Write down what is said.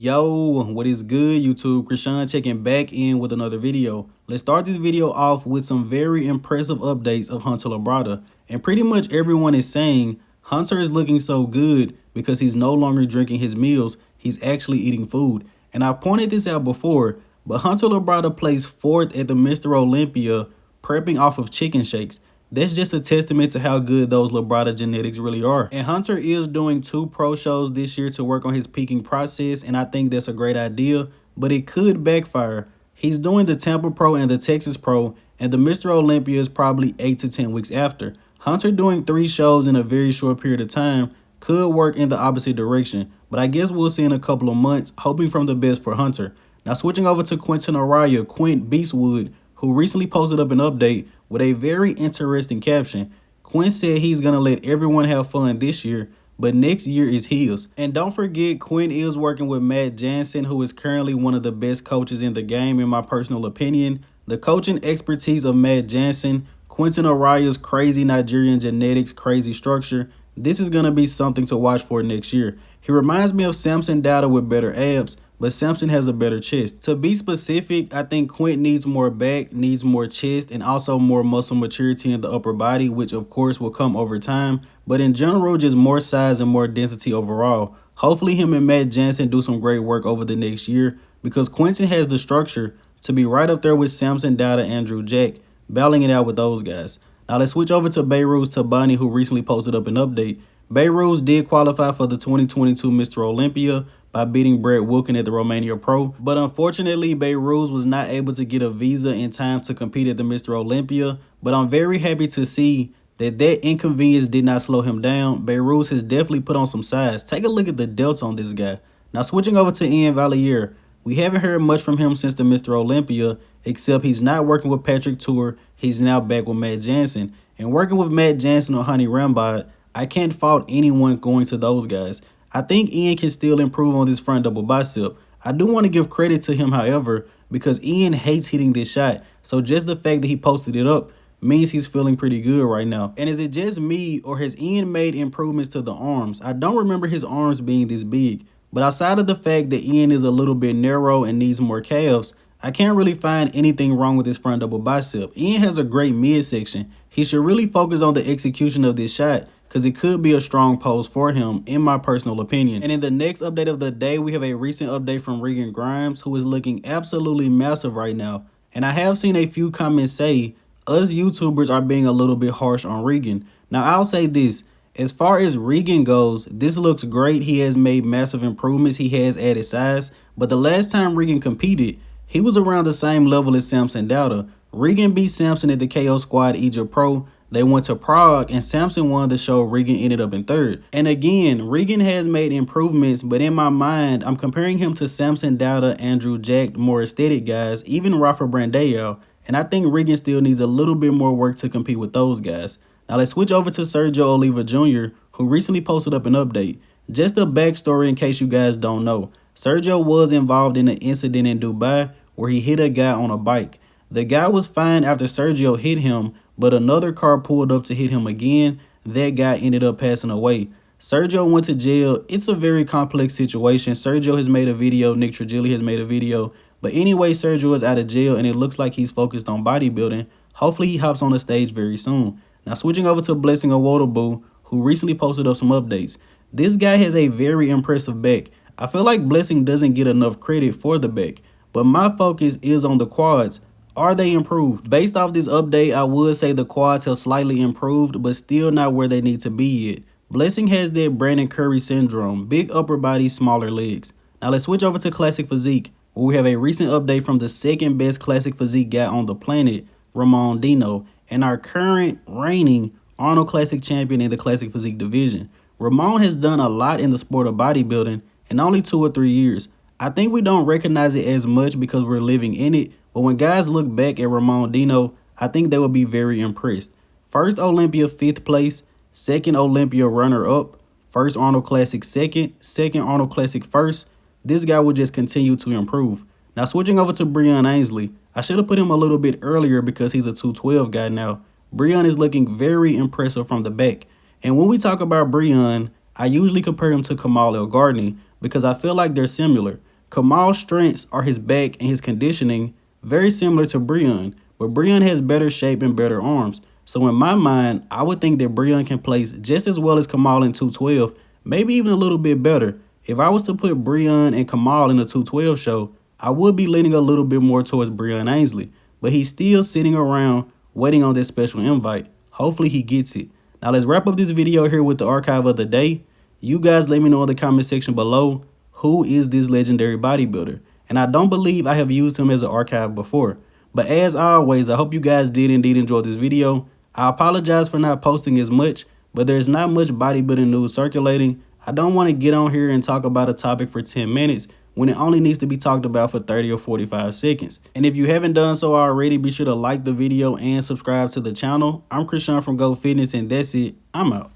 Yo, what is good, YouTube? Krishan checking back in with another video. Let's start this video off with some very impressive updates of Hunter Labrada. And pretty much everyone is saying Hunter is looking so good because he's no longer drinking his meals. He's actually eating food. And I pointed this out before, but Hunter Labrada placed 4th at the Mr. Olympia prepping off of chicken shakes. That's just a testament to how good those Labrada genetics really are. And Hunter is doing 2 pro shows this year to work on his peaking process, and I think that's a great idea, but it could backfire. He's doing the Tampa Pro and the Texas Pro, and the Mr. Olympia is probably 8 to 10 weeks after. Hunter doing 3 shows in a very short period of time could work in the opposite direction, but I guess we'll see in a couple of months, hoping from the best for Hunter. Now switching over to Quinton Eriya, Quint Beastwood, who recently posted up an update with a very interesting caption. Quint said he's going to let everyone have fun this year, but next year is his. And don't forget, Quint is working with Matt Jansen, who is currently one of the best coaches in the game, in my personal opinion. The coaching expertise of Matt Jansen, Quinton Eriya's crazy Nigerian genetics, crazy structure, this is going to be something to watch for next year. He reminds me of Samson Dowda with better abs, but Samson has a better chest. To be specific, I think Quint needs more back, needs more chest, and also more muscle maturity in the upper body, which of course will come over time. But in general, just more size and more density overall. Hopefully him and Matt Jansen do some great work over the next year, because Quinton has the structure to be right up there with Samson Dowda and Drew Jack, battling it out with those guys. Now let's switch over to Behrooz Tabani, who recently posted up an update. Behrooz did qualify for the 2022 Mr. Olympia by beating Brett Wilkin at the Romania Pro. But unfortunately, Behrooz was not able to get a visa in time to compete at the Mr. Olympia. But I'm very happy to see that inconvenience did not slow him down. Behrooz has definitely put on some size. Take a look at the delts on this guy. Now switching over to Iain Valliere. We haven't heard much from him since the Mr. Olympia, except he's not working with Patrick Tour. He's now back with Matt Jansen. And working with Matt Jansen or Honey Rambod, I can't fault anyone going to those guys. I think Iain can still improve on this front double bicep. I do want to give credit to him, however, because Iain hates hitting this shot. So just the fact that he posted it up means he's feeling pretty good right now. And is it just me, or has Iain made improvements to the arms? I don't remember his arms being this big. But outside of the fact that Iain is a little bit narrow and needs more calves, I can't really find anything wrong with his front double bicep. Iain has a great midsection. He should really focus on the execution of this shot, because it could be a strong pose for him, in my personal opinion. And in the next update of the day, we have a recent update from Regan Grimes, who is looking absolutely massive right now. And I have seen a few comments say, us YouTubers are being a little bit harsh on Regan. Now, I'll say this. As far as Regan goes, this looks great. He has made massive improvements. He has added size. But the last time Regan competed, he was around the same level as Samson Dowda. Regan beat Samson at the KO Squad Egypt Pro. They went to Prague and Samson won the show. Regan ended up in 3rd. And again, Regan has made improvements, but in my mind, I'm comparing him to Samson Dowda, Andrew Jack, more aesthetic guys, even Rafa Brandao. And I think Regan still needs a little bit more work to compete with those guys. Now let's switch over to Sergio Oliva Jr., who recently posted up an update. Just a backstory in case you guys don't know. Sergio was involved in an incident in Dubai where he hit a guy on a bike. The guy was fine after Sergio hit him, but another car pulled up to hit him again. That guy ended up passing away. Sergio went to jail. It's a very complex situation. Sergio has made a video. Nick Trigili has made a video. But anyway, Sergio is out of jail, and it looks like he's focused on bodybuilding. Hopefully, he hops on the stage very soon. Now, switching over to Blessing Awodibu, who recently posted up some updates. This guy has a very impressive back. I feel like Blessing doesn't get enough credit for the back, but my focus is on the quads. Are they improved? Based off this update, I would say the quads have slightly improved, but still not where they need to be yet. Blessing has that Brandon Curry syndrome, big upper body, smaller legs. Now let's switch over to Classic Physique, where we have a recent update from the 2nd best Classic Physique guy on the planet, Ramon Dino, and our current reigning Arnold Classic champion in the Classic Physique division. Ramon has done a lot in the sport of bodybuilding in only 2 or 3 years. I think we don't recognize it as much because we're living in it, but when guys look back at Ramon Dino, I think they will be very impressed. 1st Olympia 5th place, 2nd Olympia runner-up, 1st Arnold Classic 2nd, 2nd Arnold Classic 1st. This guy will just continue to improve. Now switching over to Breon Ansley, I should have put him a little bit earlier because he's a 212 guy now. Breon is looking very impressive from the back. And when we talk about Breon, I usually compare him to Kamal El Gardney because I feel like they're similar. Kamal's strengths are his back and his conditioning, very similar to Breon, but Breon has better shape and better arms. So in my mind, I would think that Breon can place just as well as Kamal in 212, maybe even a little bit better. If I was to put Breon and Kamal in a 212 show, I would be leaning a little bit more towards Breon Ansley, but he's still sitting around waiting on this special invite. Hopefully he gets it. Now let's wrap up this video here with the archive of the day. You guys let me know in the comment section below, who is this legendary bodybuilder? And I don't believe I have used him as an archive before. But as always, I hope you guys did indeed enjoy this video. I apologize for not posting as much, but there's not much bodybuilding news circulating. I don't want to get on here and talk about a topic for 10 minutes when it only needs to be talked about for 30 or 45 seconds. And if you haven't done so already, be sure to like the video and subscribe to the channel. I'm Krishan from Go Fitness, and that's it. I'm out.